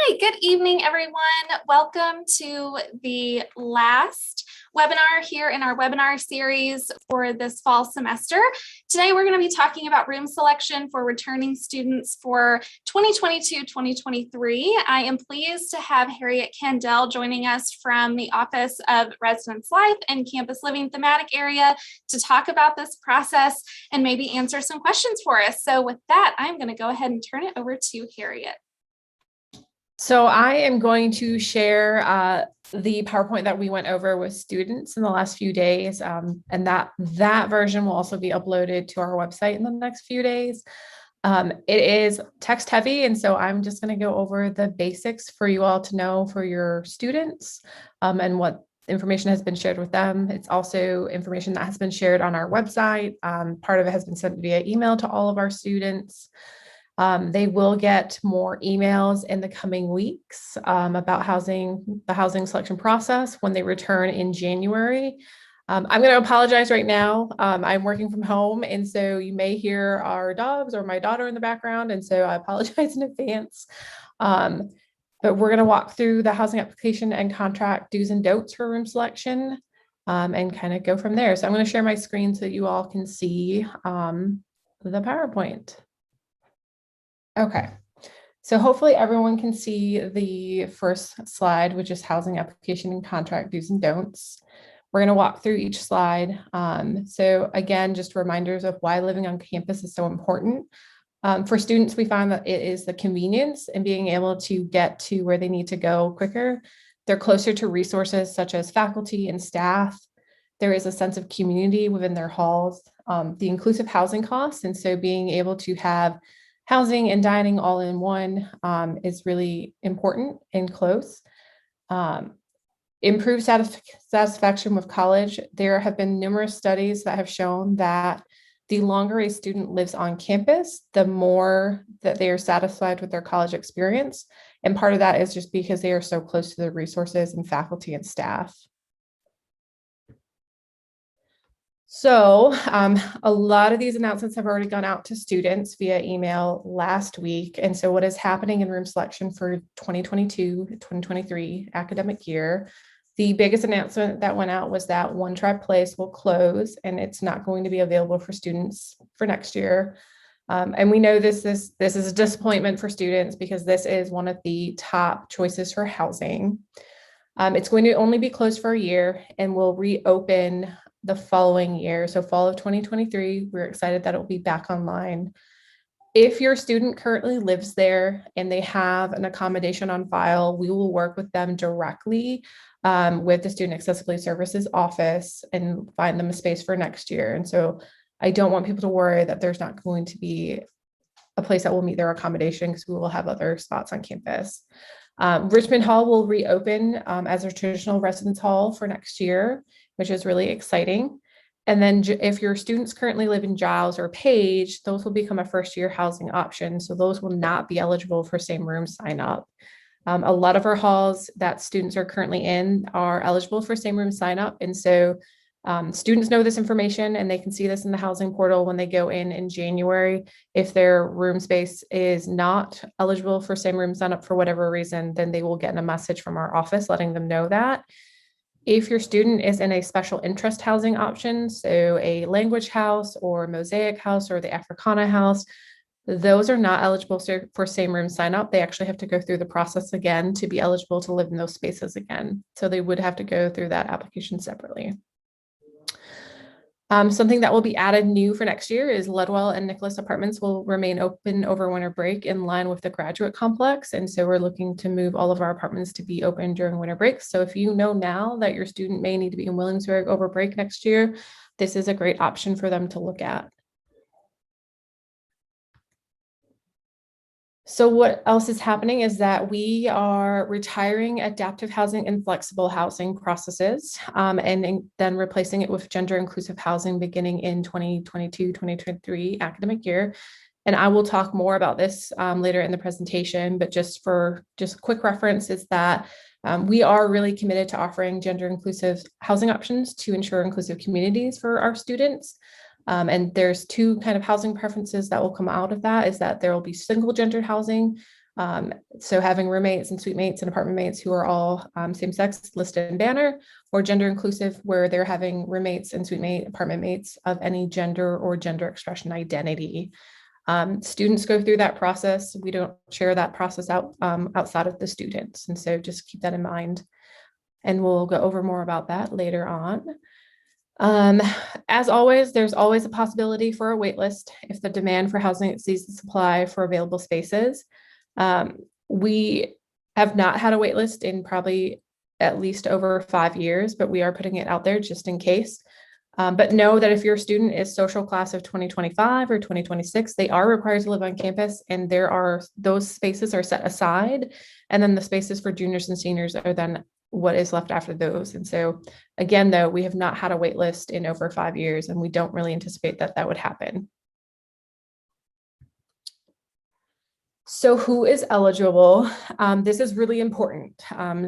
right, good evening, everyone. Welcome to the last webinar here in our webinar series for this fall semester. Today, we're going to be talking about room selection for returning students for 2022-2023. I am pleased to have Harriet Candell joining us from the Office of Residence Life and Campus Living thematic area to talk about this process and maybe answer some questions for us. So with that, I'm going to go ahead and turn it over to Harriet. So I am going to share the PowerPoint that we went over with students in the last few days, and that version will also be uploaded to our website in the next few days. It is text heavy, and so I'm just going to go over the basics for you all to know for your students and what information has been shared with them. It's also information that has been shared on our website. Part of it has been sent via email to all of our students. They will get more emails in the coming weeks about the housing selection process when they return in January. I'm going to apologize right now. I'm working from home, and so you may hear our dogs or my daughter in the background, and so I apologize in advance. But we're going to walk through the housing application and contract do's and don'ts for room selection and kind of go from there. So I'm going to share my screen so that you all can see the PowerPoint. Okay, so hopefully everyone can see the first slide, which is housing application and contract do's and don'ts. We're going to walk through each slide. So again, just reminders of why living on campus is so important. For students, we find that it is the convenience and being able to get to where they need to go quicker. They're closer to resources such as faculty and staff. There is a sense of community within their halls, the inclusive housing costs, and so being able to have housing and dining all in one is really important and close. Improved satisfaction with college. There have been numerous studies that have shown that the longer a student lives on campus, the more that they are satisfied with their college experience. And part of that is just because they are so close to the resources and faculty and staff. So a lot of these announcements have already gone out to students via email last week. And so what is happening in room selection for 2022-2023 academic year, the biggest announcement that went out was that One Tribe Place will close and it's not going to be available for students for next year. And we know this is a disappointment for students because this is one of the top choices for housing. It's going to only be closed for a year and will reopen the following year. So fall of 2023, we're excited that it will be back online. If your student currently lives there and they have an accommodation on file, we will work with them directly with the Student Accessibility Services office and find them a space for next year. And so I don't want people to worry that there's not going to be a place that will meet their accommodation because we will have other spots on campus. Richmond Hall will reopen as a traditional residence hall for next year, which is really exciting. And then if your students currently live in Giles or Page, those will become a first year housing option. So those will not be eligible for same room sign up. A lot of our halls that students are currently in are eligible for same room sign up. And so students know this information and they can see this in the housing portal when they go in January. If their room space is not eligible for same room sign up for whatever reason, then they will get a message from our office letting them know that. If your student is in a special interest housing option, so a language house or mosaic house or the Africana house, those are not eligible for same room sign up. They actually have to go through the process again to be eligible to live in those spaces again. So they would have to go through that application separately. Something that will be added new for next year is Ledwell and Nicholas apartments will remain open over winter break in line with the graduate complex. And so we're looking to move all of our apartments to be open during winter break. So if you know now that your student may need to be in Williamsburg over break next year, this is a great option for them to look at. So what else is happening is that we are retiring adaptive housing and flexible housing processes and then replacing it with gender inclusive housing beginning in 2022-2023 academic year. And I will talk more about this later in the presentation, but just quick reference is that we are really committed to offering gender inclusive housing options to ensure inclusive communities for our students. And there's two kind of housing preferences that will come out of that is that there will be single gendered housing So having roommates and suite mates and apartment mates who are all same sex listed in banner, or gender inclusive, where they're having roommates and suite mate, apartment mates of any gender or gender expression identity. Students go through that process. We don't share that process out outside of the students. And so just keep that in mind. And we'll go over more about that later on. As always, there's always a possibility for a wait list if the demand for housing exceeds the supply for available spaces. We have not had a wait list in probably at least over 5 years, but we are putting it out there just in case. But know that if your student is social class of 2025 or 2026, they are required to live on campus, and those spaces are set aside. And then the spaces for juniors and seniors are then what is left after those. And so again, though, we have not had a wait list in over 5 years, and we don't really anticipate that would happen. So who is eligible? This is really important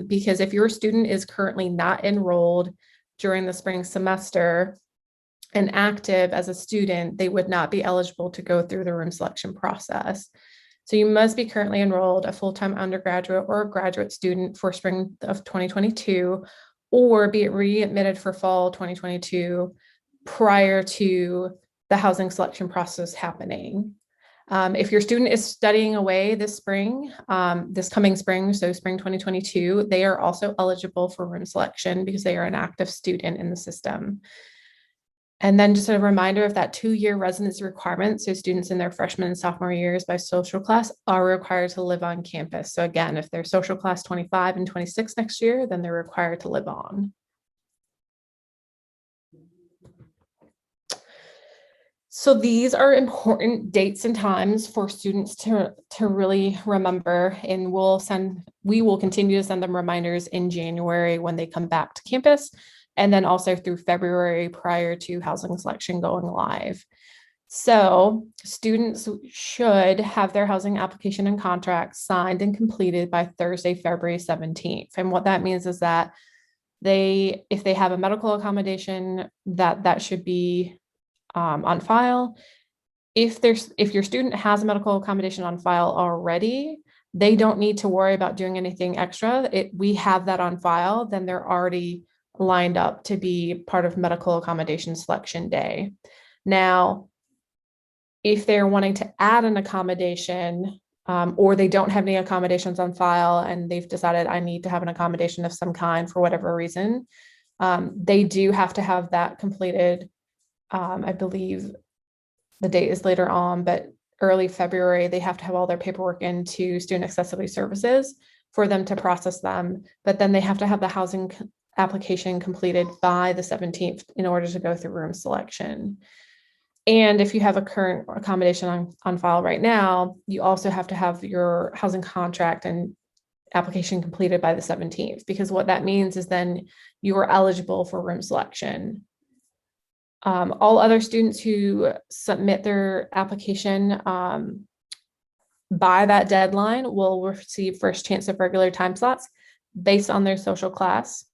because if your student is currently not enrolled during the spring semester and active as a student, they would not be eligible to go through the room selection process. So you must be currently enrolled, a full-time undergraduate or a graduate student for spring of 2022, or be readmitted for fall 2022 prior to the housing selection process happening. If your student is studying away this spring, this coming spring, so spring 2022, they are also eligible for room selection because they are an active student in the system. And then just a reminder of that 2-year residency requirement. So students in their freshman and sophomore years by social class are required to live on campus. So again, if they're social class 25 and 26 next year, then they're required to live on. So these are important dates and times for students to really remember, and we will continue to send them reminders in January when they come back to campus, and then also through February prior to housing selection going live. So students should have their housing application and contract signed and completed by Thursday, February 17th. And what that means is that if they have a medical accommodation, that should be on file. If your student has a medical accommodation on file already, they don't need to worry about doing anything extra. We have that on file, then they're already lined up to be part of medical accommodation selection day. Now, if they're wanting to add an accommodation, or they don't have any accommodations on file and they've decided I need to have an accommodation of some kind for whatever reason, they do have to have that completed. I believe the date is later on, but early February, they have to have all their paperwork into Student Accessibility Services for them to process them. But then they have to have the housing application completed by the 17th in order to go through room selection. And if you have a current accommodation on file right now, you also have to have your housing contract and application completed by the 17th, because what that means is then you are eligible for room selection. All other students who submit their application by that deadline will receive first chance of regular time slots based on their social class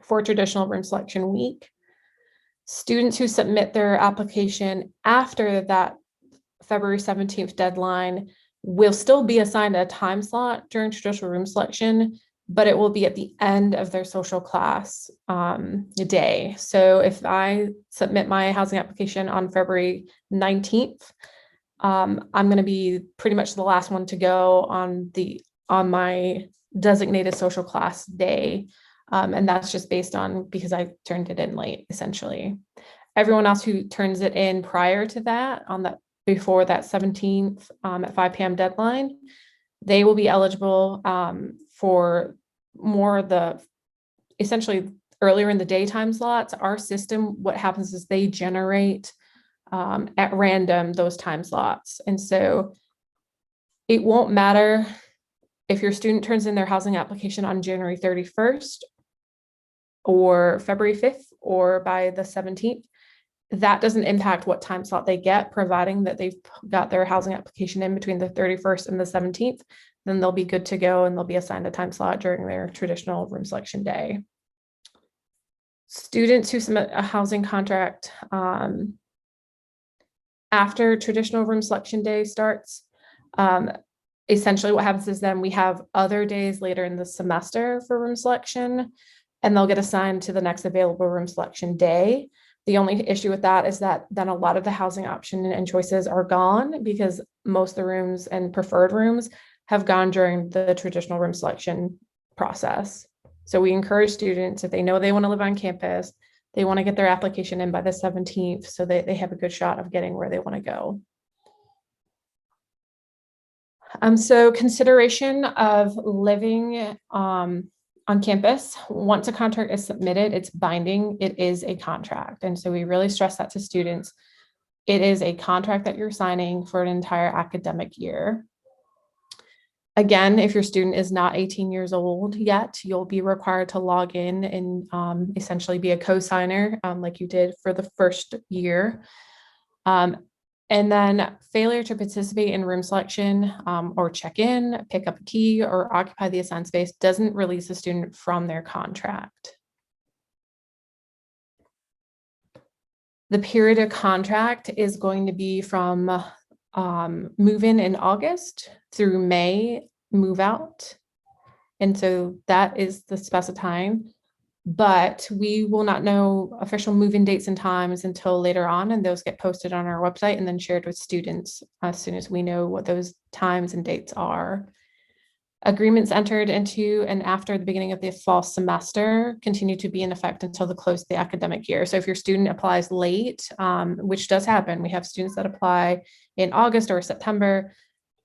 for traditional room selection week. Students who submit their application after that February 17th deadline will still be assigned a time slot during traditional room selection, but it will be at the end of their social class day. So if I submit my housing application on February 19th, I'm going to be pretty much the last one to go on my designated social class day. And that's just based on because I turned it in late, essentially. Everyone else who turns it in prior to that, before that 17th at 5 p.m. deadline, they will be eligible for more of the essentially earlier in the daytime slots. Our system, what happens is they generate at random those time slots. And so it won't matter if your student turns in their housing application on January 31st or February 5th or by the 17th. That doesn't impact what time slot they get, providing that they've got their housing application in between the 31st and the 17th, then they'll be good to go and they'll be assigned a time slot during their traditional room selection day. Students who submit a housing contract after traditional room selection day starts, essentially what happens is then we have other days later in the semester for room selection, and they'll get assigned to the next available room selection day. The only issue with that is that then a lot of the housing option and choices are gone because most of the rooms and preferred rooms have gone during the traditional room selection process. So we encourage students, if they know they want to live on campus, they want to get their application in by the 17th so that they have a good shot of getting where they want to go. So consideration of living on campus, once a contract is submitted, it's binding, it is a contract. And so we really stress that to students. It is a contract that you're signing for an entire academic year. Again, if your student is not 18 years old yet, you'll be required to log in and essentially be a co-signer like you did for the first year. And then failure to participate in room selection or check in, pick up a key, or occupy the assigned space doesn't release a student from their contract. The period of contract is going to be from move in August through May, move out. And so that is the specified time. But we will not know official move-in dates and times until later on, and those get posted on our website and then shared with students as soon as we know what those times and dates are. Agreements entered into and after the beginning of the fall semester continue to be in effect until the close of the academic year. So if your student applies late, which does happen, we have students that apply in August or September,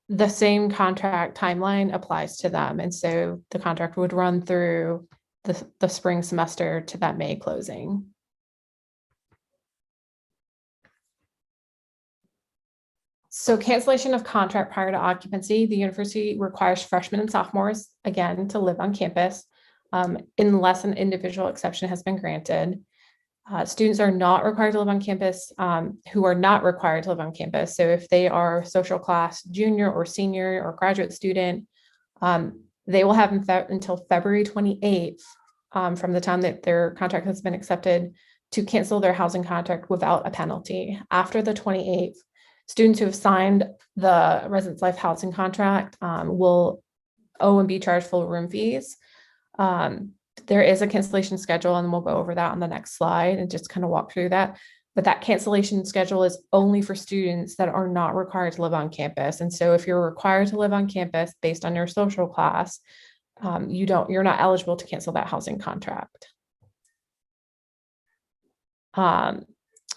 the same contract timeline applies to them. And so the contract would run through the spring semester to that May closing. So cancellation of contract prior to occupancy, the university requires freshmen and sophomores, again, to live on campus unless an individual exception has been granted. Students are not required to live on campus who are not required to live on campus. So if they are social class junior or senior or graduate student, they will have until February 28th from the time that their contract has been accepted to cancel their housing contract without a penalty. After the 28th, students who have signed the Residence Life housing contract will owe and be charged full room fees. There is a cancellation schedule, and we'll go over that on the next slide and just kind of walk through that. But that cancellation schedule is only for students that are not required to live on campus. And so if you're required to live on campus based on your social class, you're not eligible to cancel that housing contract.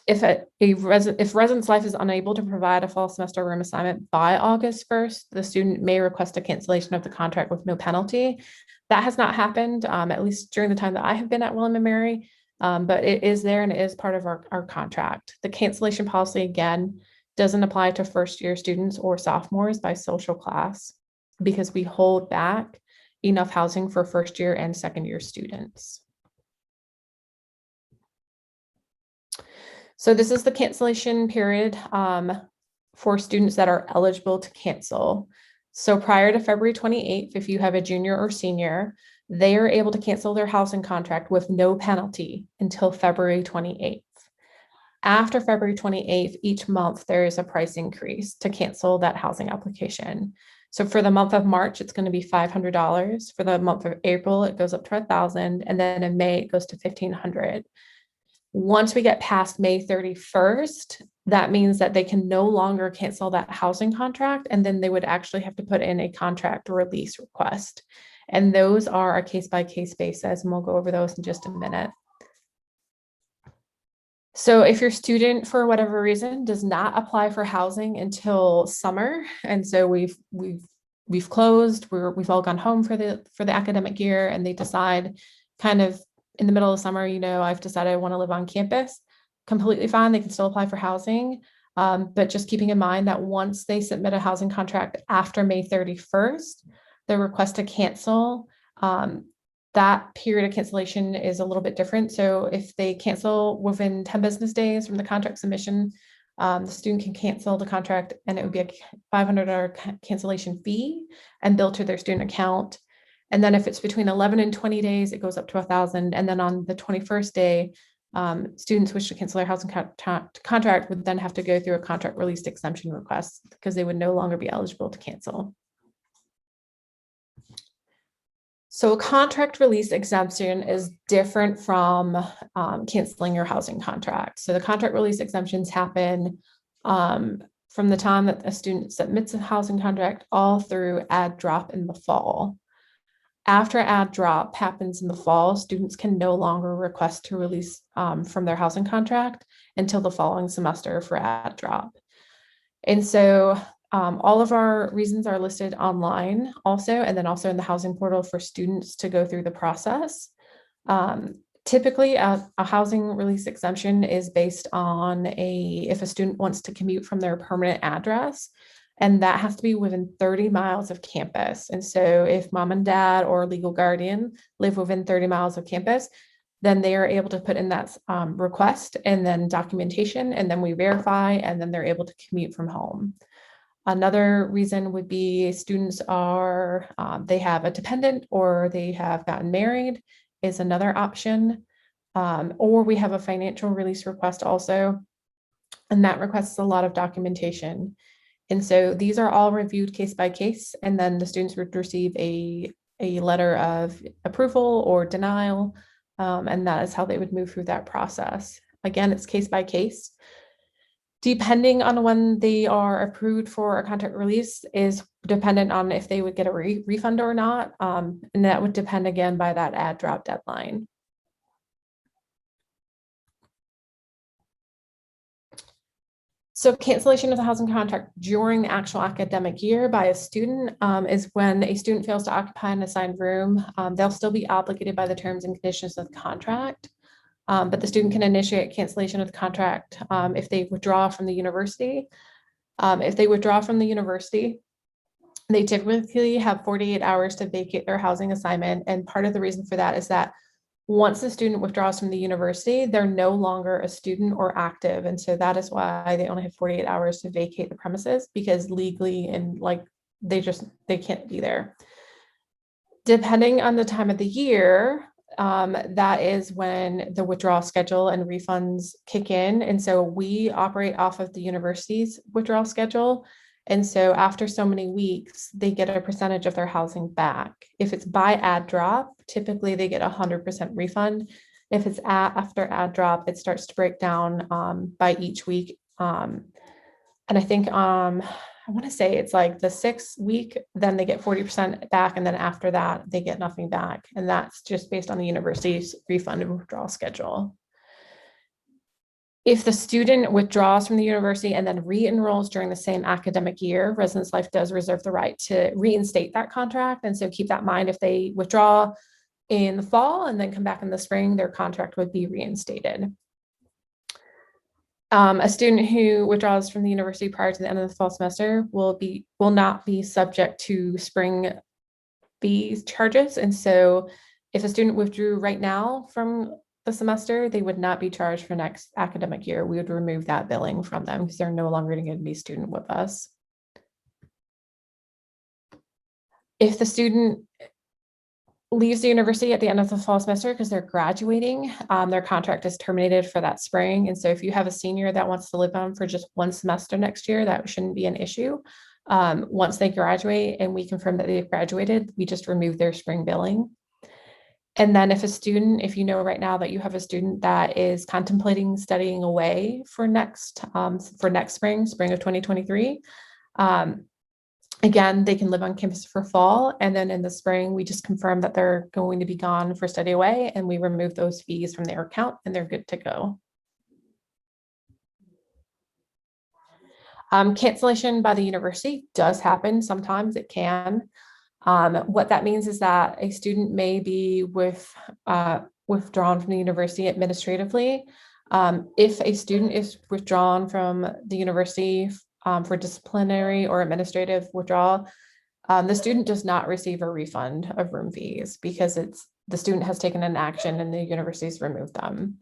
If Residence Life is unable to provide a fall semester room assignment by August 1st, the student may request a cancellation of the contract with no penalty. That has not happened, at least during the time that I have been at William & Mary, but it is there and it is part of our contract. The cancellation policy, again, doesn't apply to first-year students or sophomores by social class because we hold back enough housing for first-year and second-year students. So this is the cancellation period for students that are eligible to cancel. So prior to February 28th, if you have a junior or senior, they are able to cancel their housing contract with no penalty until February 28th. After February 28th, each month, there is a price increase to cancel that housing application. So for the month of March, it's going to be $500. For the month of April, it goes up to $1,000. And then in May, it goes to $1,500. Once we get past May 31st, that means that they can no longer cancel that housing contract, and then they would actually have to put in a contract release request. And those are a case-by-case basis, and we'll go over those in just a minute. So if your student, for whatever reason, does not apply for housing until summer, and so we've closed, we've all gone home for the academic year, and they decide kind of in the middle of summer, I've decided I want to live on campus, completely fine. They can still apply for housing. But just keeping in mind that once they submit a housing contract after May 31st, the request to cancel, that period of cancellation is a little bit different. So if they cancel within 10 business days from the contract submission, the student can cancel the contract and it would be a $500 cancellation fee and billed to their student account. And then if it's between 11 and 20 days, it goes up to $1,000. And then on the 21st day, students wish to cancel their housing contract would then have to go through a contract released exemption request because they would no longer be eligible to cancel. So a contract release exemption is different from canceling your housing contract. So the contract release exemptions happen from the time that a student submits a housing contract all through add drop in the fall. After add drop happens in the fall, students can no longer request to release from their housing contract until the following semester for add drop. And so all of our reasons are listed online also, and then also in the housing portal for students to go through the process. Typically, a housing release exemption is based on if a student wants to commute from their permanent address, and that has to be within 30 miles of campus. And so if mom and dad or legal guardian live within 30 miles of campus, then they are able to put in that request and then documentation, and then we verify, and then they're able to commute from home. Another reason would be students they have a dependent or they have gotten married is another option. Or we have a financial release request also, and that requests a lot of documentation. And so these are all reviewed case by case, and then the students would receive a letter of approval or denial, and that is how they would move through that process. Again, it's case by case. Depending on when they are approved for a contract release is dependent on if they would get a refund or not, and that would depend again by that add drop deadline. So cancellation of the housing contract during the actual academic year by a student is when a student fails to occupy an assigned room. They'll still be obligated by the terms and conditions of the contract, but the student can initiate cancellation of the contract if they withdraw from the university. If they withdraw from the university, they typically have 48 hours to vacate their housing assignment. And part of the reason for that is that once the student withdraws from the university, they're no longer a student or active. And so that is why they only have 48 hours to vacate the premises, because legally and they can't be there. Depending on the time of the year, that is when the withdrawal schedule and refunds kick in. And so we operate off of the university's withdrawal schedule. And so after so many weeks, they get a percentage of their housing back. If it's by add drop, typically they get 100% refund. If it's after add drop, it starts to break down by each week. And I think I want to say it's like the 6th week, then they get 40% back. And then after that, they get nothing back. And that's just based on the university's refund and withdrawal schedule. If the student withdraws from the university and then re-enrolls during the same academic year, Residence Life does reserve the right to reinstate that contract. And so keep that in mind. If they withdraw in the fall and then come back in the spring, their contract would be reinstated. A student who withdraws from the university prior to the end of the fall semester will not be subject to spring fees charges. And so if a student withdrew right now from the semester, they would not be charged for next academic year. We would remove that billing from them because they're no longer going to be a student with us. If the student leaves the university at the end of the fall semester because they're graduating, their contract is terminated for that spring. And so if you have a senior that wants to live on for just one semester next year, that shouldn't be an issue. Once they graduate and we confirm that they've graduated, we just remove their spring billing. And then if you know right now that you have a student that is contemplating studying away for next spring of 2023, again, they can live on campus for fall. And then in the spring, we just confirm that they're going to be gone for study away, and we remove those fees from their account and they're good to go. Cancellation by the university does happen. Sometimes it can. What that means is that a student may be withdrawn from the university administratively. If a student is withdrawn from the university for disciplinary or administrative withdrawal, the student does not receive a refund of room fees because the student has taken an action and the university's removed them.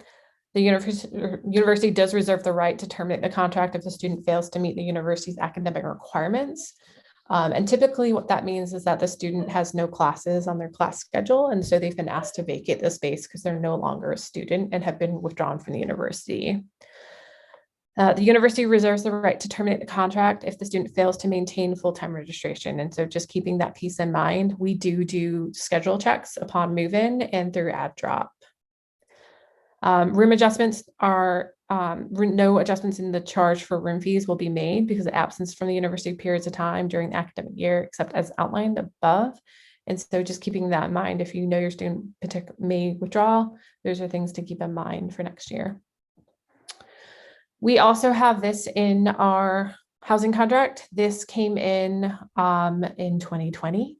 The university does reserve the right to terminate the contract if the student fails to meet the university's academic requirements. And typically what that means is that the student has no classes on their class schedule. And so they've been asked to vacate the space because they're no longer a student and have been withdrawn from the university. The university reserves the right to terminate the contract if the student fails to maintain full-time registration. And so just keeping that piece in mind, we do schedule checks upon move-in and through add drop. Room adjustments are, no adjustments in the charge for room fees will be made because of absence from the university periods of time during the academic year, except as outlined above. And so just keeping that in mind, if you know your student may withdraw, those are things to keep in mind for next year. We also have this in our housing contract. This came in 2020.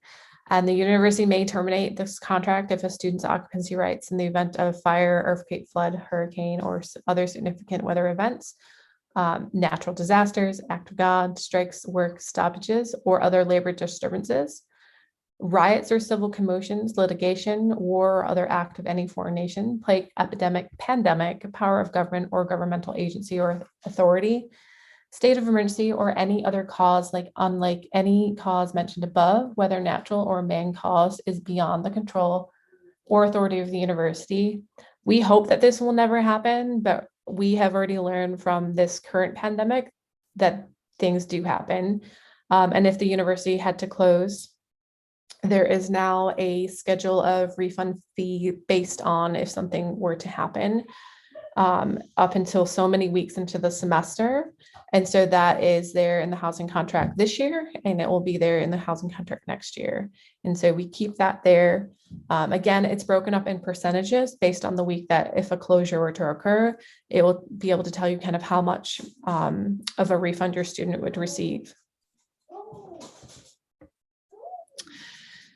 And the university may terminate this contract if a student's occupancy rights in the event of fire, earthquake, flood, hurricane, or other significant weather events, natural disasters, act of God, strikes, work stoppages, or other labor disturbances, riots or civil commotions, litigation, war, or other act of any foreign nation, plague, epidemic, pandemic, power of government or governmental agency or authority, state of emergency, or any other cause, unlike any cause mentioned above, whether natural or man-caused, is beyond the control or authority of the university. We hope that this will never happen, but we have already learned from this current pandemic that things do happen. And if the university had to close, there is now a schedule of refund fee based on if something were to happen, up until so many weeks into the semester. And so that is there in the housing contract this year, and it will be there in the housing contract next year. And so we keep that there. Again, it's broken up in percentages based on the week that if a closure were to occur, it will be able to tell you kind of how much of a refund your student would receive.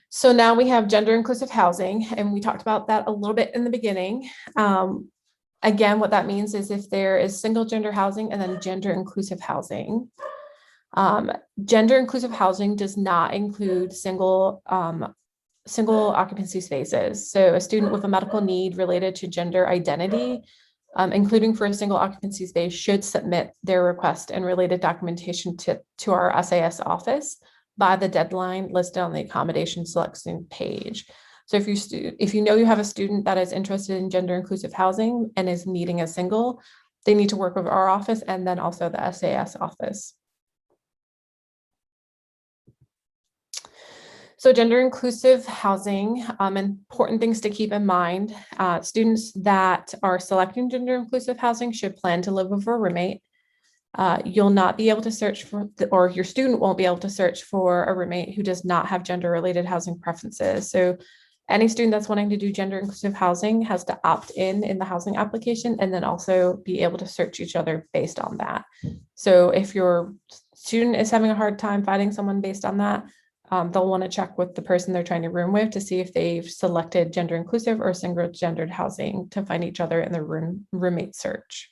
So now we have gender inclusive housing, and we talked about that a little bit in the beginning. Again, what that means is if there is single gender housing and then gender inclusive housing. Gender inclusive housing does not include single occupancy spaces. So a student with a medical need related to gender identity, including for a single occupancy space, should submit their request and related documentation to our SAS office by the deadline listed on the accommodation selection page. So if you know you have a student that is interested in gender inclusive housing and is needing a single, they need to work with our office and then also the SAS office. So gender inclusive housing, important things to keep in mind. Students that are selecting gender inclusive housing should plan to live with a roommate. You'll not be able to search for, or your student won't be able to search for a roommate who does not have gender related housing preferences. So any student that's wanting to do gender inclusive housing has to opt in the housing application and then also be able to search each other based on that. So if your student is having a hard time finding someone based on that, they'll want to check with the person they're trying to room with to see if they've selected gender inclusive or single gendered housing to find each other in the roommate search.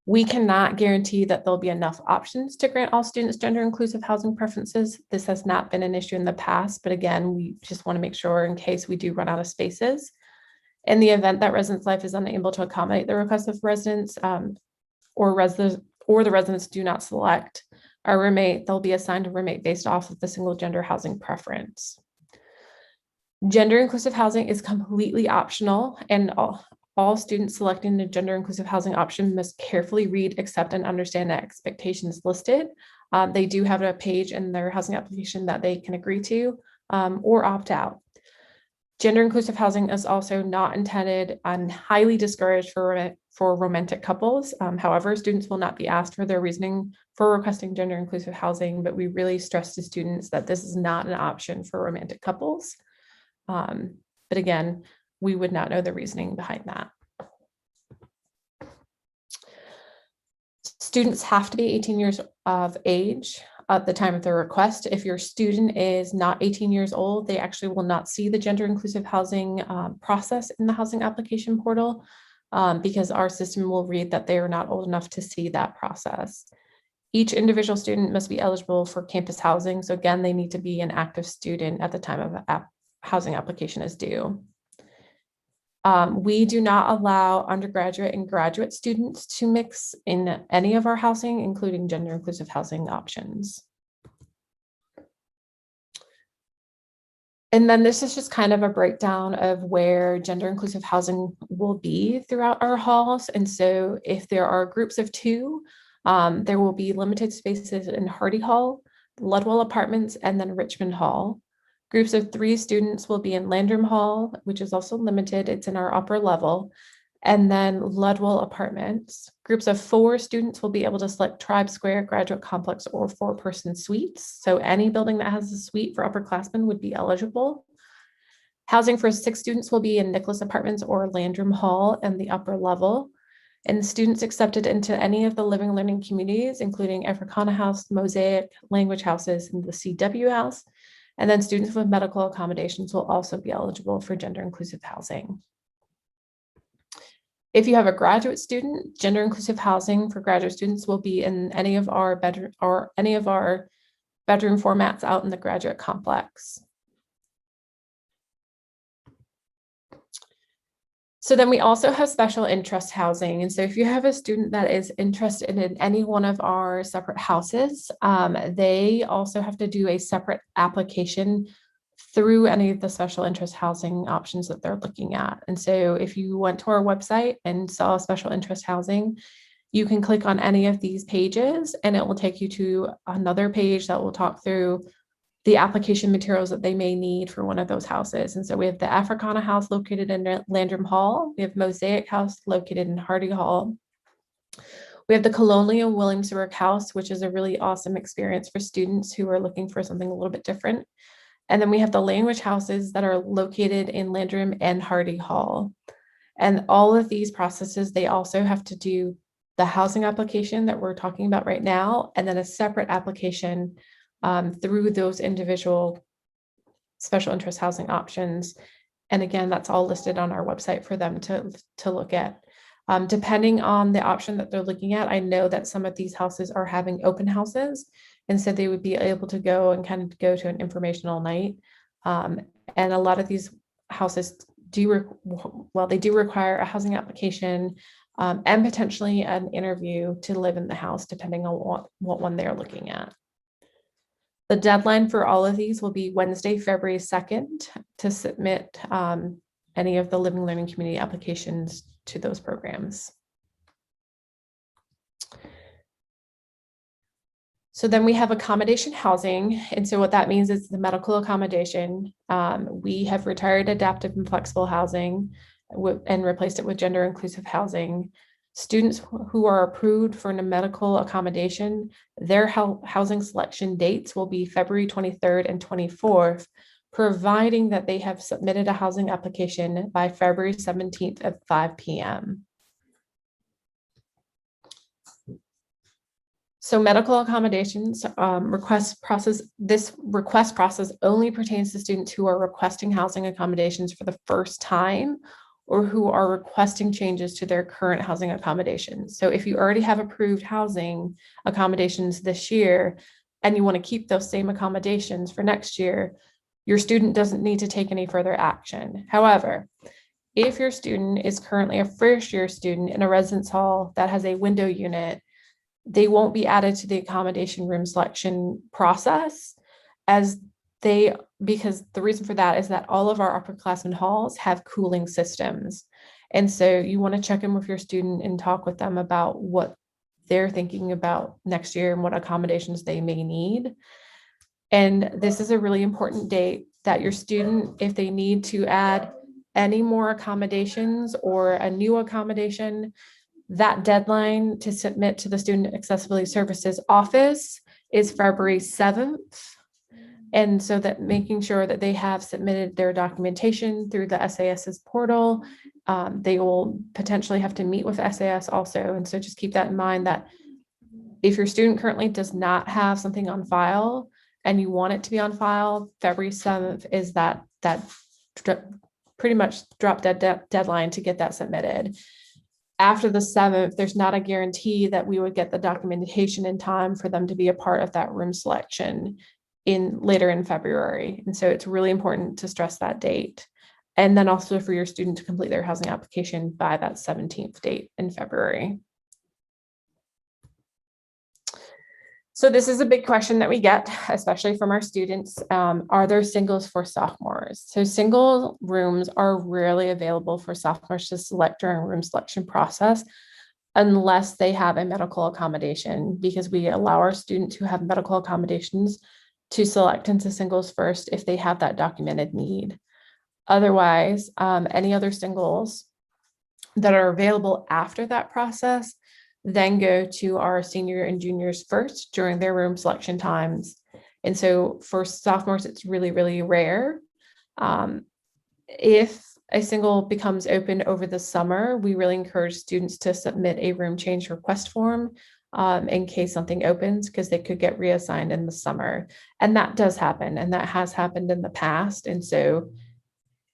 We cannot guarantee that there'll be enough options to grant all students gender inclusive housing preferences. This has not been an issue in the past, but again, we just want to make sure in case we do run out of spaces. In the event that Residence Life is unable to accommodate the request of residents, or the residents do not select a roommate, they'll be assigned a roommate based off of the single gender housing preference. Gender inclusive housing is completely optional, and all students selecting the gender inclusive housing option must carefully read, accept, and understand the expectations listed. They do have a page in their housing application that they can agree to or opt out. Gender inclusive housing is also not intended and highly discouraged for romantic couples. However, students will not be asked for their reasoning for requesting gender inclusive housing, but we really stress to students that this is not an option for romantic couples. But again, we would not know the reasoning behind that. Students have to be 18 years of age at the time of their request. If your student is not 18 years old, they actually will not see the gender inclusive housing process in the housing application portal because our system will read that they are not old enough to see that process. Each individual student must be eligible for campus housing. So again, they need to be an active student at the time of housing application is due. We do not allow undergraduate and graduate students to mix in any of our housing, including gender inclusive housing options. And then this is just kind of a breakdown of where gender inclusive housing will be throughout our halls. And so if there are groups of two, there will be limited spaces in Hardy Hall, Ludwell Apartments, and then Richmond Hall. Groups of 3 students will be in Landrum Hall, which is also limited. It's in our upper level. And then Ludwell Apartments. Groups of 4 students will be able to select Tribe Square, Graduate Complex, or 4-person suites. So any building that has a suite for upperclassmen would be eligible. Housing for 6 students will be in Nicholas Apartments or Landrum Hall in the upper level. And students accepted into any of the living learning communities, including Africana House, Mosaic, Language Houses, and the CW House. And then students with medical accommodations will also be eligible for gender inclusive housing. If you have a graduate student, gender inclusive housing for graduate students will be in any of our bedroom formats out in the graduate complex. So then we also have special interest housing. And so if you have a student that is interested in any one of our separate houses, they also have to do a separate application through any of the special interest housing options that they're looking at. And so if you went to our website and saw special interest housing, you can click on any of these pages and it will take you to another page that will talk through the application materials that they may need for one of those houses. And so we have the Africana House located in Landrum Hall. We have Mosaic House located in Hardy Hall. We have the Colonial Williamsburg House, which is a really awesome experience for students who are looking for something a little bit different. And then we have the language houses that are located in Landrum and Hardy Hall. And all of these processes, they also have to do the housing application that we're talking about right now, and then a separate application through those individual special interest housing options. And again, that's all listed on our website for them to look at. Depending on the option that they're looking at, I know that some of these houses are having open houses. And so they would be able to go and kind of go to an informational night. And a lot of these houses do require a housing application and potentially an interview to live in the house, depending on what one they're looking at. The deadline for all of these will be Wednesday, February 2nd to submit any of the living learning community applications to those programs. So then we have accommodation housing. And so what that means is the medical accommodation. We have retired adaptive and flexible housing and replaced it with gender inclusive housing. Students who are approved for a medical accommodation, their housing selection dates will be February 23rd and 24th, providing that they have submitted a housing application by February 17th at 5 p.m. So medical accommodations this request process only pertains to students who are requesting housing accommodations for the first time or who are requesting changes to their current housing accommodations. So if you already have approved housing accommodations this year and you want to keep those same accommodations for next year, your student doesn't need to take any further action. However, if your student is currently a first-year student in a residence hall that has a window unit, they won't be added to the accommodation room selection process because the reason for that is that all of our upperclassmen halls have cooling systems. And so you want to check in with your student and talk with them about what they're thinking about next year and what accommodations they may need. And this is a really important date that your student, if they need to add any more accommodations or a new accommodation, that deadline to submit to the Student Accessibility Services Office is February 7th. And so that making sure that they have submitted their documentation through the SAS's portal, they will potentially have to meet with SAS also. And so just keep that in mind that if your student currently does not have something on file and you want it to be on file, February 7th is that pretty much drop dead deadline to get that submitted. After the 7th, there's not a guarantee that we would get the documentation in time for them to be a part of that room selection later in February. And so it's really important to stress that date. And then also for your student to complete their housing application by that 17th date in February. So this is a big question that we get, especially from our students. Are there singles for sophomores? So single rooms are rarely available for sophomores to select during room selection process unless they have a medical accommodation, because we allow our students who have medical accommodations to select into singles first if they have that documented need. Otherwise, any other singles that are available after that process then go to our senior and juniors first during their room selection times. And so for sophomores, it's really, really rare. If a single becomes open over the summer, we really encourage students to submit a room change request form in case something opens, because they could get reassigned in the summer. And that does happen, and that has happened in the past. And so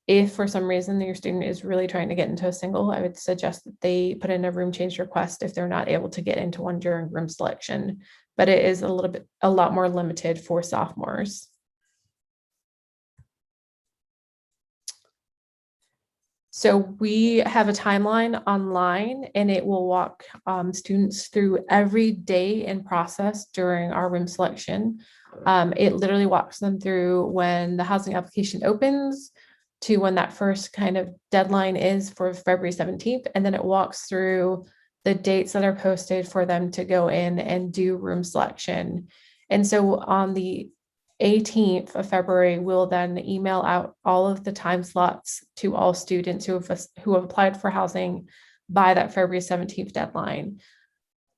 if for some reason your student is really trying to get into a single, I would suggest that they put in a room change request if they're not able to get into one during room selection. But it is a lot more limited for sophomores. So we have a timeline online, and it will walk students through every day in process during our room selection. It literally walks them through when the housing application opens, to when that first kind of deadline is for February 17th. And then it walks through the dates that are posted for them to go in and do room selection. And so on the 18th of February, we'll then email out all of the time slots to all students who have applied for housing by that February 17th deadline.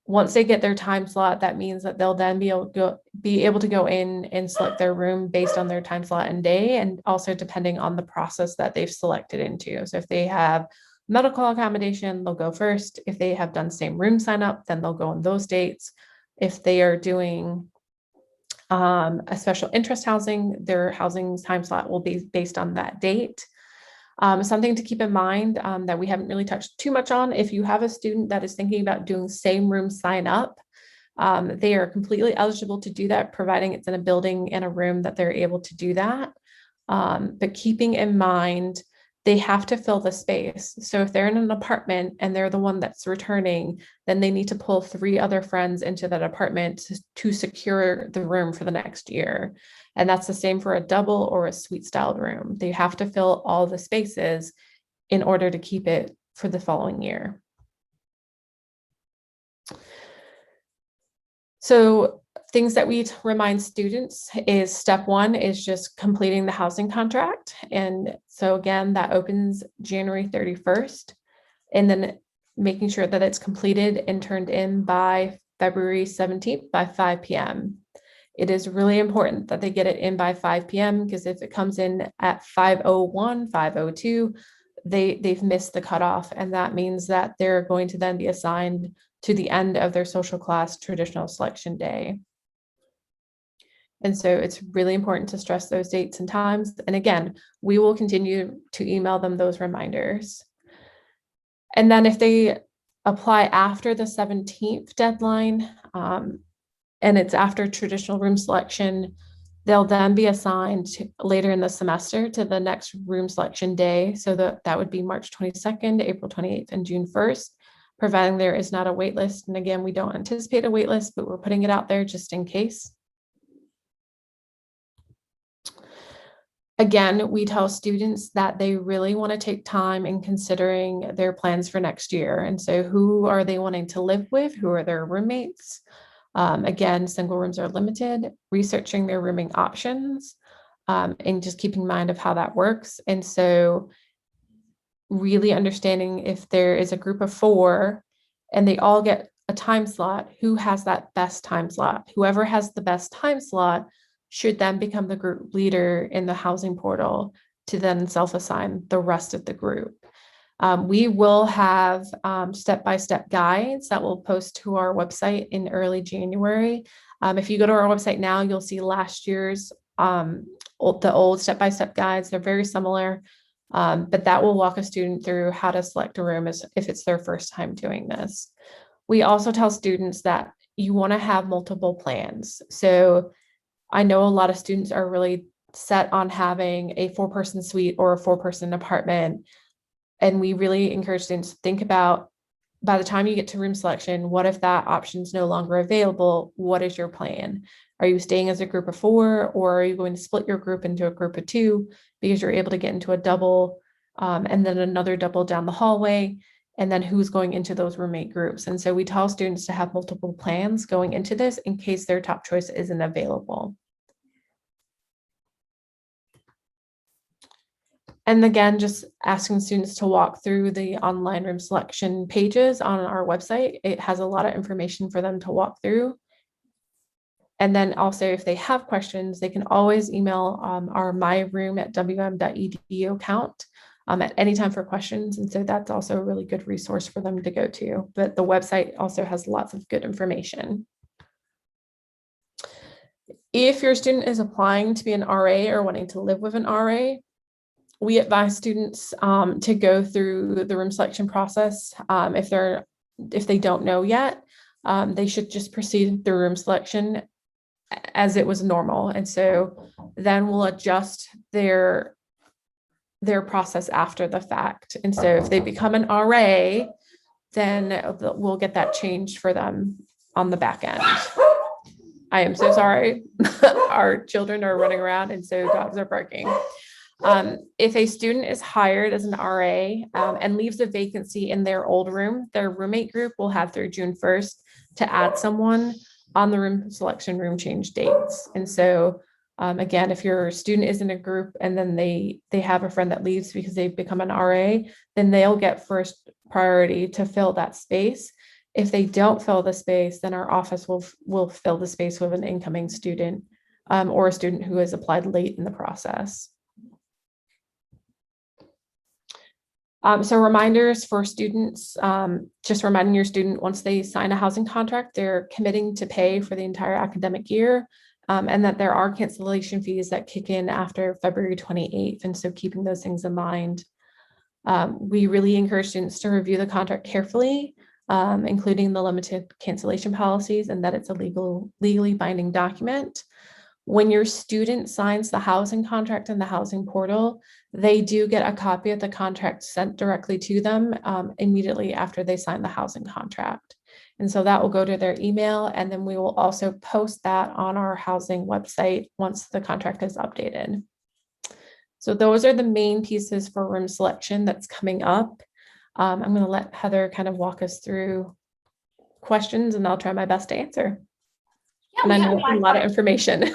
Once they get their time slot, that means that they'll then be able to go in and select their room based on their time slot and day, and also depending on the process that they've selected into. So if they have medical accommodation, they'll go first. If they have done same room sign up, then they'll go on those dates. If they are doing a special interest housing, their housing time slot will be based on that date. Something to keep in mind that we haven't really touched too much on: if you have a student that is thinking about doing same room sign up, they are completely eligible to do that, providing it's in a building and a room that they're able to do that. But keeping in mind, they have to fill the space. So if they're in an apartment and they're the one that's returning, then they need to pull 3 other friends into that apartment to secure the room for the next year. And that's the same for a double or a suite styled room. They have to fill all the spaces in order to keep it for the following year. So things that we remind students is step 1 is just completing the housing contract. And so again, that opens January 31st, and then making sure that it's completed and turned in by February 17th by 5 p.m. It is really important that they get it in by 5 p.m. because if it comes in at 5:01, 5:02, they've missed the cutoff, and that means that they're going to then be assigned to the end of their social class traditional selection day. And so it's really important to stress those dates and times. And again, we will continue to email them those reminders. And then if they apply after the 17th deadline, and it's after traditional room selection, they'll then be assigned later in the semester to the next room selection day. So that would be March 22nd, April 28th, and June 1st, providing there is not a wait list. And again, we don't anticipate a wait list, but we're putting it out there just in case. Again, we tell students that they really want to take time in considering their plans for next year. And so who are they wanting to live with? Who are their roommates? Again, single rooms are limited, researching their rooming options, and just keeping in mind of how that works. And so really understanding if there is a group of 4 and they all get a time slot, who has that best time slot? Whoever has the best time slot should then become the group leader in the housing portal to then self-assign the rest of the group. We will have step-by-step guides that we'll post to our website in early January. If you go to our website now, you'll see last year's the old step-by-step guides. They're very similar, but that will walk a student through how to select a room if it's their first time doing this. We also tell students that you want to have multiple plans. So I know a lot of students are really set on having a 4-person suite or a 4-person apartment. And we really encourage students to think about by the time you get to room selection, what if that option is no longer available? What is your plan? Are you staying as a group of 4, or are you going to split your group into a group of 2 because you're able to get into a double and then another double down the hallway? And then who's going into those roommate groups? And so we tell students to have multiple plans going into this in case their top choice isn't available. And again, just asking students to walk through the online room selection pages on our website. It has a lot of information for them to walk through. And then also, if they have questions, they can always email our myroom@wm.edu account at any time for questions. And so that's also a really good resource for them to go to. But the website also has lots of good information. If your student is applying to be an RA or wanting to live with an RA, we advise students to go through the room selection process. If they don't know yet, they should just proceed through room selection as it was normal. And so then we'll adjust their process after the fact. And so if they become an RA, then we'll get that changed for them on the back end. I am so sorry. Our children are running around, and so dogs are barking. If a student is hired as an RA and leaves a vacancy in their old room, their roommate group will have through June 1st to add someone on the room selection room change dates. And so again, if your student is in a group and then they have a friend that leaves because they've become an RA, then they'll get first priority to fill that space. If they don't fill the space, then our office will fill the space with an incoming student or a student who has applied late in the process. So reminders for students, just reminding your student once they sign a housing contract, they're committing to pay for the entire academic year, and that there are cancellation fees that kick in after February 28th. And so keeping those things in mind. We really encourage students to review the contract carefully, including the limited cancellation policies, and that it's a legally binding document. When your student signs the housing contract in the housing portal, they do get a copy of the contract sent directly to them immediately after they sign the housing contract. And so that will go to their email, and then we will also post that on our housing website once the contract is updated. So those are the main pieces for room selection that's coming up. I'm going to let Heather kind of walk us through questions, and I'll try my best to answer. Yeah, and I know a lot of information.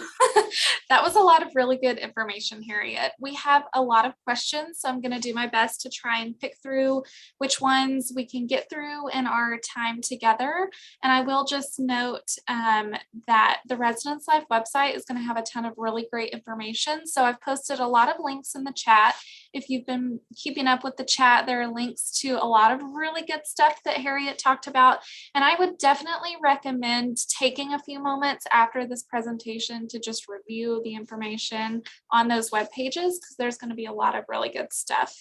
That was a lot of really good information, Harriet. We have a lot of questions, so I'm going to do my best to try and pick through which ones we can get through in our time together. And I will just note that the Residence Life website is going to have a ton of really great information. So I've posted a lot of links in the chat. If you've been keeping up with the chat, there are links to a lot of really good stuff that Harriet talked about. And I would definitely recommend taking a few moments after this presentation to just review the information on those web pages, because there's going to be a lot of really good stuff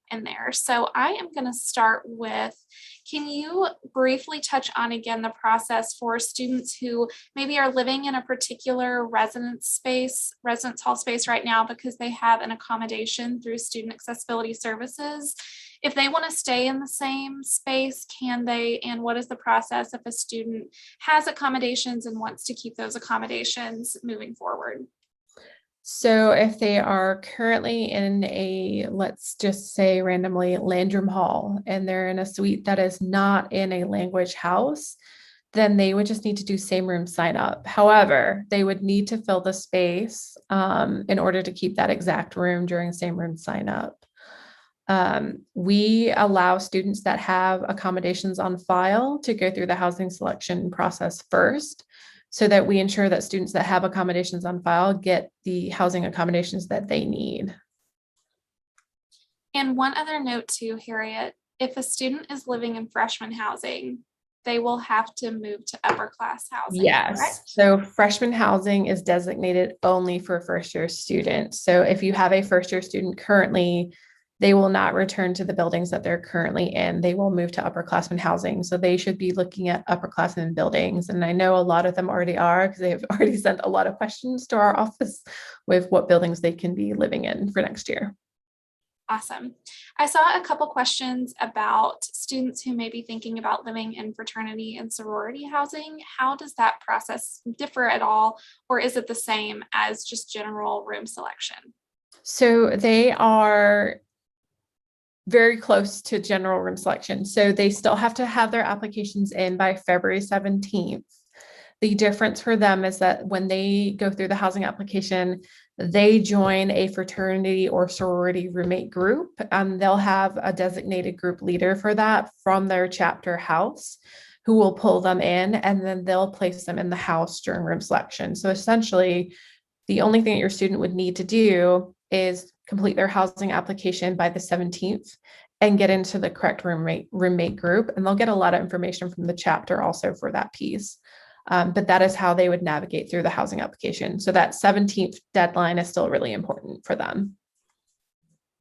in there. So I am going to start with, can you briefly touch on again the process for students who maybe are living in a particular residence hall space right now because they have an accommodation through Student Accessibility Services? If they want to stay in the same space, can they? And what is the process if a student has accommodations and wants to keep those accommodations moving forward? So if they are currently in a, let's just say randomly, Landrum Hall, and they're in a suite that is not in a language house, then they would just need to do same room sign up. However, they would need to fill the space in order to keep that exact room during same room sign up. We allow students that have accommodations on file to go through the housing selection process first, so that we ensure that students that have accommodations on file get the housing accommodations that they need. And one other note too, Harriet, if a student is living in freshman housing, they will have to move to upper class housing. Yes. Correct? So freshman housing is designated only for first year students. So if you have a first year student currently, they will not return to the buildings that they're currently in. They will move to upperclassmen housing. So they should be looking at upperclassmen buildings. And I know a lot of them already are, because they have already sent a lot of questions to our office with what buildings they can be living in for next year. Awesome. I saw a couple questions about students who may be thinking about living in fraternity and sorority housing. How does that process differ at all, or is it the same as just general room selection? So they are very close to general room selection. So they still have to have their applications in by February 17th. The difference for them is that when they go through the housing application, they join a fraternity or sorority roommate group. They'll have a designated group leader for that from their chapter house who will pull them in, and then they'll place them in the house during room selection. So essentially, the only thing that your student would need to do is complete their housing application by the 17th and get into the correct roommate group. And they'll get a lot of information from the chapter also for that piece. But that is how they would navigate through the housing application. So that 17th deadline is still really important for them.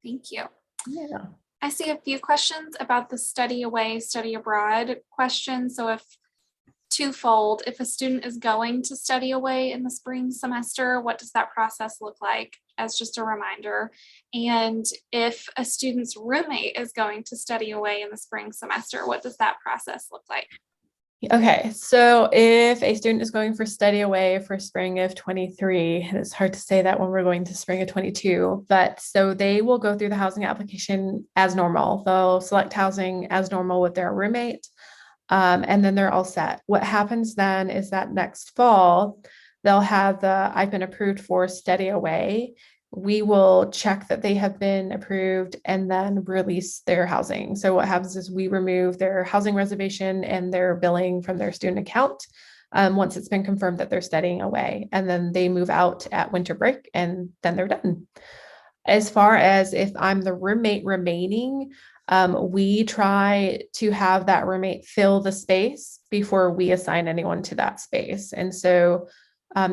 Thank you. Yeah. I see a few questions about the study away, study abroad question. So if twofold, if a student is going to study away in the spring semester, what does that process look like, as just a reminder? And if a student's roommate is going to study away in the spring semester, what does that process look like? Okay, so if a student is going for study away for spring of 23, and it's hard to say that when we're going to spring of 22, but so they will go through the housing application as normal. They'll select housing as normal with their roommate, and then they're all set. What happens then is that next fall, they'll have the I've been approved for study away. We will check that they have been approved and then release their housing. So what happens is we remove their housing reservation and their billing from their student account once it's been confirmed that they're studying away. And then they move out at winter break and then they're done. As far as if I'm the roommate remaining, we try to have that roommate fill the space before we assign anyone to that space. And so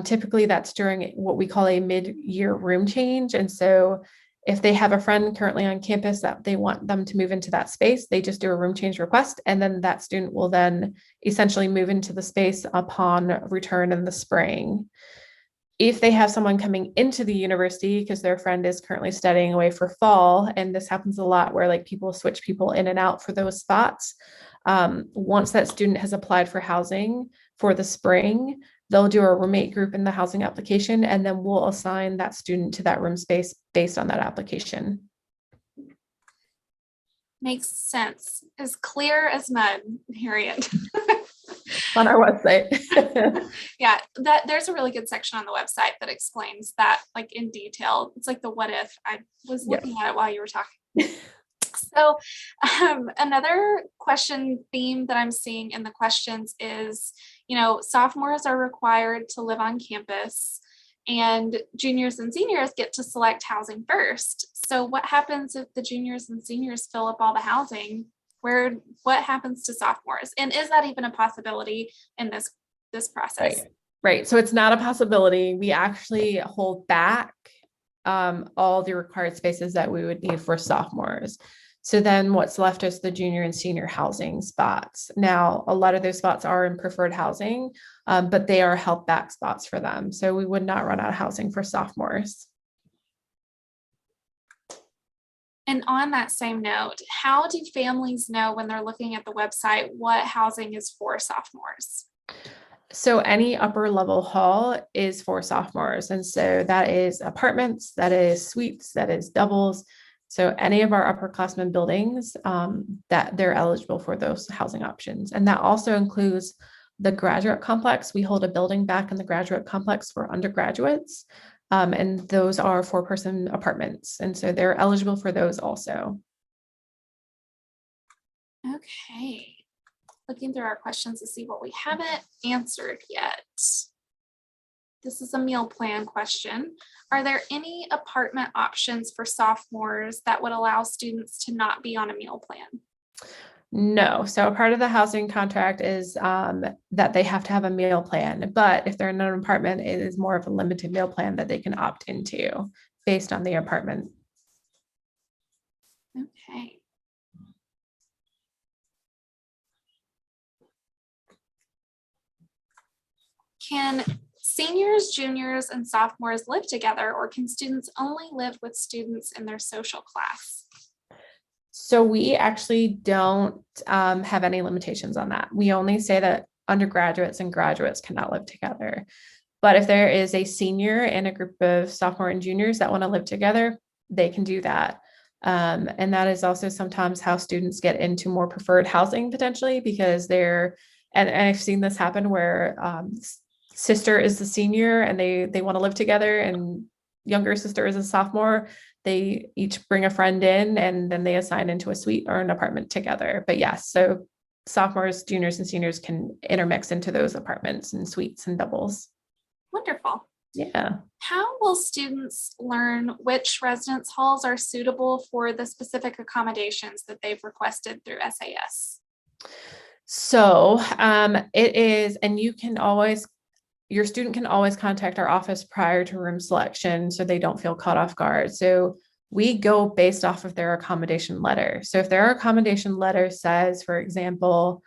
typically that's during what we call a mid-year room change. And so if they have a friend currently on campus that they want them to move into that space, they just do a room change request. And then that student will then essentially move into the space upon return in the spring. If they have someone coming into the university because their friend is currently studying away for fall, and this happens a lot where like people switch people in and out for those spots. Once that student has applied for housing for the spring, they'll do a roommate group in the housing application, and then we'll assign that student to that room space based on that application. Makes sense. As clear as mud, Harriet. On our website. Yeah, there's a really good section on the website that explains that like in detail. It's like the what if. I was looking at it while you were talking. So another question theme that I'm seeing in the questions is, sophomores are required to live on campus and juniors and seniors get to select housing first. So what happens if the juniors and seniors fill up all the housing? What happens to sophomores? And is that even a possibility in this process? Right. So it's not a possibility. We actually hold back all the required spaces that we would need for sophomores. So then what's left is the junior and senior housing spots. Now, a lot of those spots are in preferred housing, but they are held back spots for them. So we would not run out of housing for sophomores. And on that same note, how do families know when they're looking at the website what housing is for sophomores? So any upper level hall is for sophomores. And so that is apartments, that is suites, that is doubles. So any of our upperclassmen buildings that they're eligible for those housing options. And that also includes the graduate complex. We hold a building back in the graduate complex for undergraduates. And those are 4-person apartments. And so they're eligible for those also. Okay. Looking through our questions to see what we haven't answered yet. This is a meal plan question. Are there any apartment options for sophomores that would allow students to not be on a meal plan? No. So a part of the housing contract is that they have to have a meal plan. But if they're in an apartment, it is more of a limited meal plan that they can opt into based on the apartment. Okay. Can seniors, juniors, and sophomores live together, or can students only live with students in their social class? So we actually don't have any limitations on that. We only say that undergraduates and graduates cannot live together. But if there is a senior and a group of sophomore and juniors that want to live together, they can do that. And that is also sometimes how students get into more preferred housing potentially because and I've seen this happen where sister is the senior and they want to live together and younger sister is a sophomore. They each bring a friend in and then they assign into a suite or an apartment together. But yes, so sophomores, juniors, and seniors can intermix into those apartments and suites and doubles. Wonderful. Yeah. How will students learn which residence halls are suitable for the specific accommodations that they've requested through SAS? So it is, and your student can always contact our office prior to room selection so they don't feel caught off guard. So we go based off of their accommodation letter. So if their accommodation letter says, for example,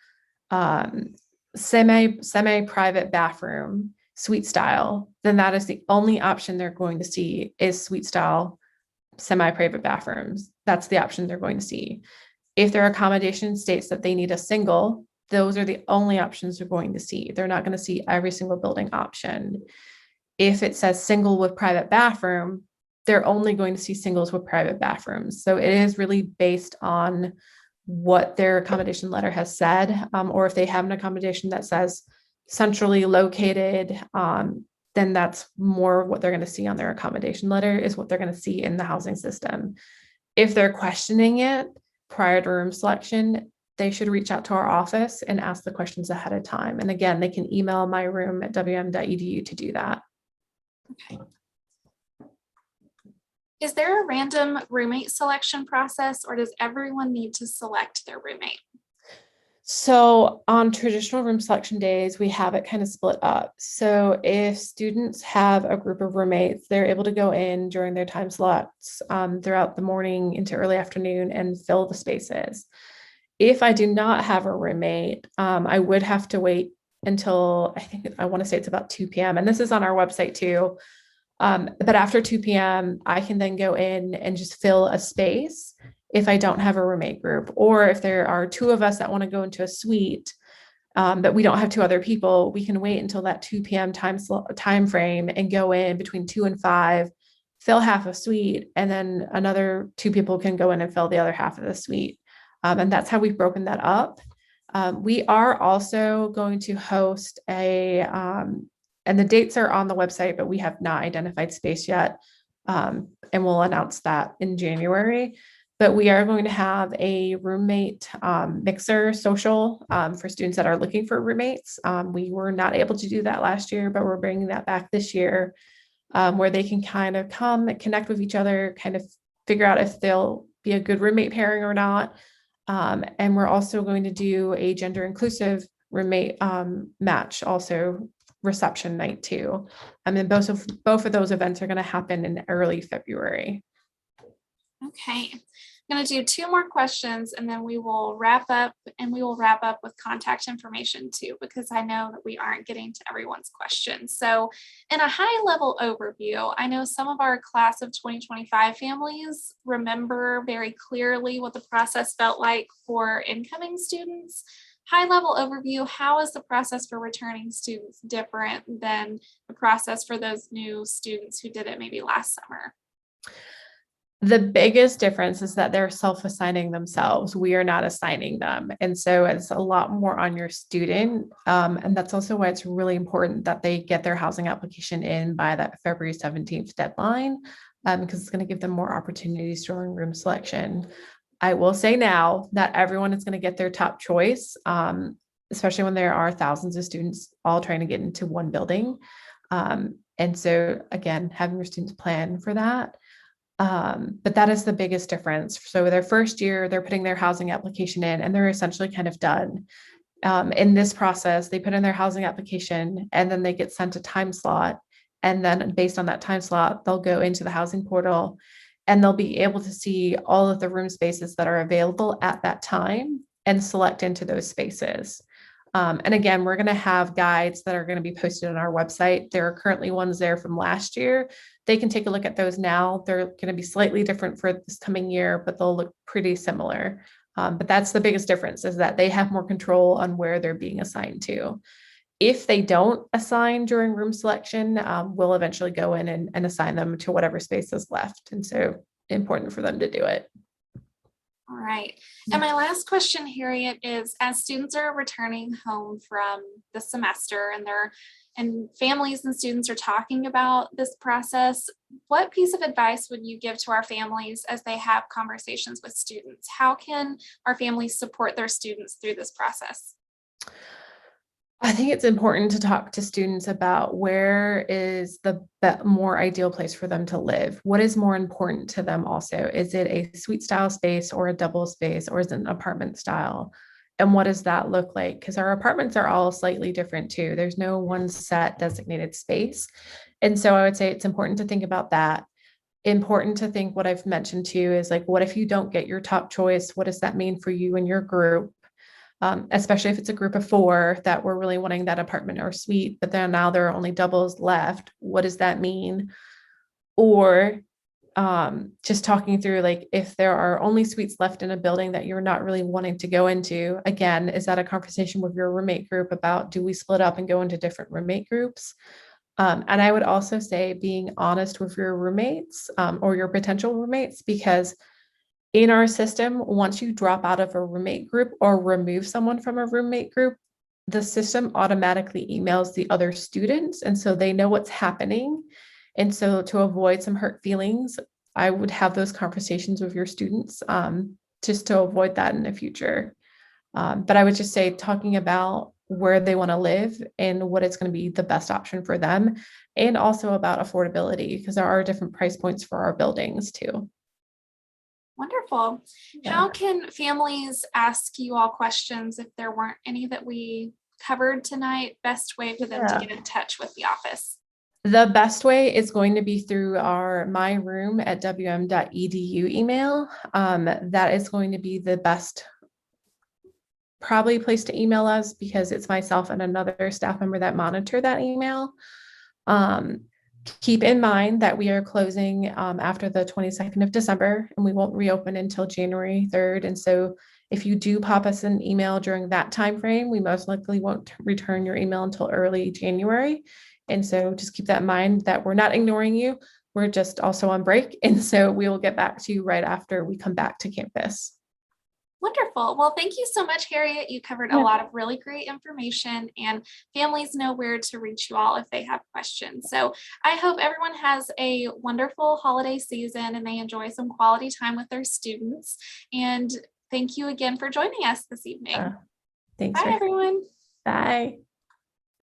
semi-private bathroom, suite style, then that is the only option they're going to see is suite style, semi-private bathrooms. That's the option they're going to see. If their accommodation states that they need a single, those are the only options they're going to see. They're not going to see every single building option. If it says single with private bathroom, they're only going to see singles with private bathrooms. So it is really based on what their accommodation letter has said, or if they have an accommodation that says centrally located, then that's more what they're going to see on their accommodation letter is what they're going to see in the housing system. If they're questioning it prior to room selection, they should reach out to our office and ask the questions ahead of time. And again, they can email myroom@wm.edu to do that. Okay. Is there a random roommate selection process, or does everyone need to select their roommate? So on traditional room selection days, we have it kind of split up. So if students have a group of roommates, they're able to go in during their time slots throughout the morning into early afternoon and fill the spaces. If I do not have a roommate, I would have to wait until I want to say it's about 2 p.m. And this is on our website too. But after 2 p.m., I can then go in and just fill a space if I don't have a roommate group, or if there are two of us that want to go into a suite, but we don't have two other people, we can wait until that 2 p.m. time frame and go in between 2 and 5, fill half a suite, and then another two people can go in and fill the other half of the suite. And that's how we've broken that up. We are also going to host and the dates are on the website, but we have not identified space yet. And we'll announce that in January. But we are going to have a roommate mixer social for students that are looking for roommates. We were not able to do that last year, but we're bringing that back this year, where they can kind of come and connect with each other, kind of figure out if they'll be a good roommate pairing or not. And we're also going to do a gender inclusive roommate match, also reception night too. I mean, both of those events are going to happen in early February. Okay, I'm going to do two more questions and then we will wrap up, and we will wrap up with contact information too, because I know that we aren't getting to everyone's questions. So in a high level overview, I know some of our class of 2025 families remember very clearly what the process felt like for incoming students. High level overview, how is the process for returning students different than the process for those new students who did it maybe last summer? The biggest difference is that they're self-assigning themselves. We are not assigning them. And so it's a lot more on your student. And that's also why it's really important that they get their housing application in by that February 17th deadline, because it's going to give them more opportunities during room selection. I will say now that everyone is going to get their top choice, especially when there are thousands of students all trying to get into one building. And so again, having your students plan for that. But that is the biggest difference. So their first year, they're putting their housing application in and they're essentially kind of done. In this process, they put in their housing application and then they get sent a time slot. And then based on that time slot, they'll go into the housing portal and they'll be able to see all of the room spaces that are available at that time and select into those spaces. And again, we're going to have guides that are going to be posted on our website. There are currently ones there from last year. they can take a look at those now. They're going to be slightly different for this coming year, but they'll look pretty similar. But that's the biggest difference, is that they have more control on where they're being assigned to. If they don't assign during room selection, we'll eventually go in and assign them to whatever space is left. And so important for them to do it. All right. And my last question, Harriet, is as students are returning home from the semester and families and students are talking about this process, what piece of advice would you give to our families as they have conversations with students? How can our families support their students through this process? I think it's important to talk to students about where is the more ideal place for them to live. What is more important to them also? Is it a suite style space or a double space, or is it an apartment style? And what does that look like? Because our apartments are all slightly different too. There's no one set designated space. And so I would say it's important to think about that. Important to think what I've mentioned too is like, what if you don't get your top choice? What does that mean for you and your group? Especially if it's a group of 4 that were really wanting that apartment or suite, but then now there are only doubles left. What does that mean? Or just talking through, like, if there are only suites left in a building that you're not really wanting to go into, again, is that a conversation with your roommate group about, do we split up and go into different roommate groups? And I would also say being honest with your roommates or your potential roommates, because in our system, once you drop out of a roommate group or remove someone from a roommate group, the system automatically emails the other students. And so they know what's happening. And so to avoid some hurt feelings, I would have those conversations with your students just to avoid that in the future. But I would just say talking about where they want to live and what is going to be the best option for them, and also about affordability, because there are different price points for our buildings too. Wonderful. Yeah. How can families ask you all questions if there weren't any that we covered tonight? Best way for them to get in touch with the office? The best way is going to be through our myroom@wm.edu email. That is going to be the best probably place to email us, because it's myself and another staff member that monitor that email. Keep in mind that we are closing after the 22nd of December, and we won't reopen until January 3rd. And so if you do pop us an email during that time frame, we most likely won't return your email until early January. And so just keep that in mind, that we're not ignoring you. We're just also on break. And so we will get back to you right after we come back to campus. Wonderful. Well, thank you so much, Harriet. You covered a lot of really great information, and families know where to reach you all if they have questions. So I hope everyone has a wonderful holiday season and they enjoy some quality time with their students. And thank you again for joining us this evening. Thanks. Bye, everyone. Bye.